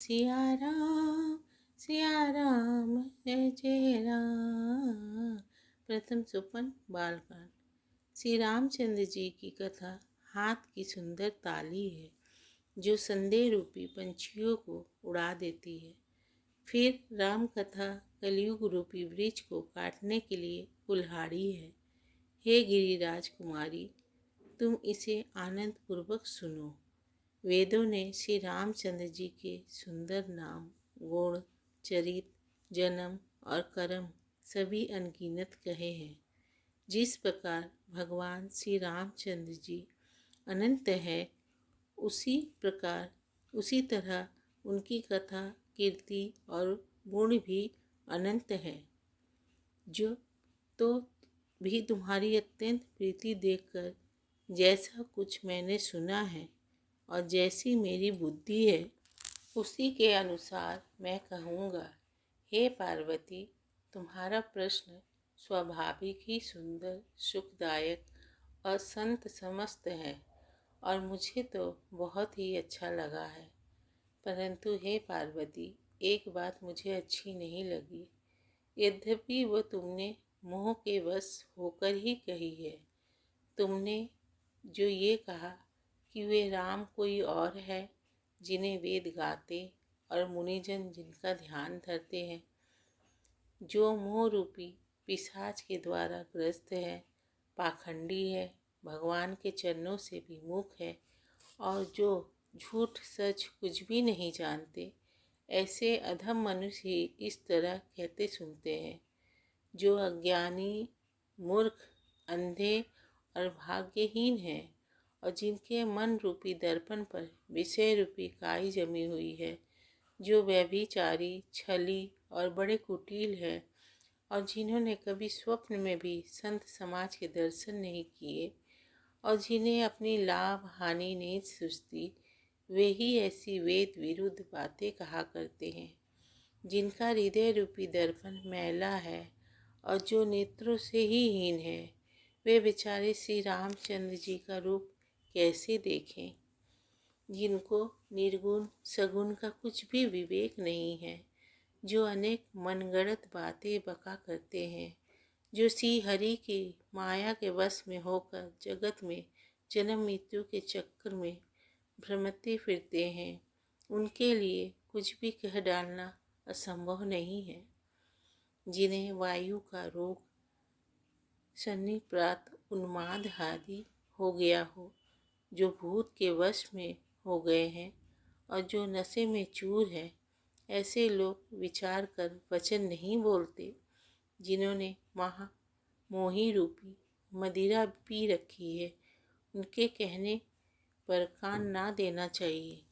सिया राम जय जय राम। प्रथम सोपान बालकांड। श्री रामचंद्र जी की कथा हाथ की सुंदर ताली है जो संदेह रूपी पंछियों को उड़ा देती है। फिर राम कथा कलयुग रूपी वृक्ष को काटने के लिए कुल्हाड़ी है। हे गिरिराज कुमारी, तुम इसे आनंद पूर्वक सुनो। वेदों ने श्री रामचंद्र जी के सुंदर नाम, गुण, चरित, जन्म और कर्म सभी अनगिनत कहे हैं। जिस प्रकार भगवान श्री रामचंद्र जी अनंत है, उसी तरह उनकी कथा, कीर्ति और गुण भी अनंत है। जो तो भी तुम्हारी अत्यंत प्रीति देखकर जैसा कुछ मैंने सुना है और जैसी मेरी बुद्धि है, उसी के अनुसार मैं कहूँगा। हे पार्वती, तुम्हारा प्रश्न स्वाभाविक ही सुंदर, सुखदायक और संत समस्त है और मुझे तो बहुत ही अच्छा लगा है। परंतु हे पार्वती, एक बात मुझे अच्छी नहीं लगी। यद्यपि वह तुमने मोह के वश होकर ही कही है। तुमने जो ये कहा कि वे राम कोई और है जिन्हें वेद गाते और मुनिजन जिनका ध्यान धरते हैं, जो मोह रूपी पिशाच के द्वारा ग्रस्त है, पाखंडी है, भगवान के चरणों से विमुख है और जो झूठ सच कुछ भी नहीं जानते, ऐसे अधम मनुष्य ही इस तरह कहते सुनते हैं। जो अज्ञानी, मूर्ख, अंधे और भाग्यहीन हैं और जिनके मन रूपी दर्पण पर विषय रूपी काई जमी हुई है, जो व्यभिचारी, छली और बड़े कुटिल है और जिन्होंने कभी स्वप्न में भी संत समाज के दर्शन नहीं किए और जिन्हें अपनी लाभ हानि नहीं सूझती, वे ही ऐसी वेद विरुद्ध बातें कहा करते हैं। जिनका हृदय रूपी दर्पण मैला है और जो नेत्रों से ही हीन है, वे बेचारे श्री रामचंद्र जी का रूप कैसे देखें। जिनको निर्गुण सगुण का कुछ भी विवेक नहीं है, जो अनेक मनगढ़ंत बातें बका करते हैं, जो श्री हरि की माया के वश में होकर जगत में जन्म मृत्यु के चक्कर में भ्रमते फिरते हैं, उनके लिए कुछ भी कह डालना असंभव नहीं है। जिन्हें वायु का रोग, सन्निपात, उन्माद आदि हो गया हो, जो भूत के वश में हो गए हैं और जो नशे में चूर है, ऐसे लोग विचार कर वचन नहीं बोलते। जिन्होंने मोही रूपी मदिरा पी रखी है, उनके कहने पर कान ना देना चाहिए।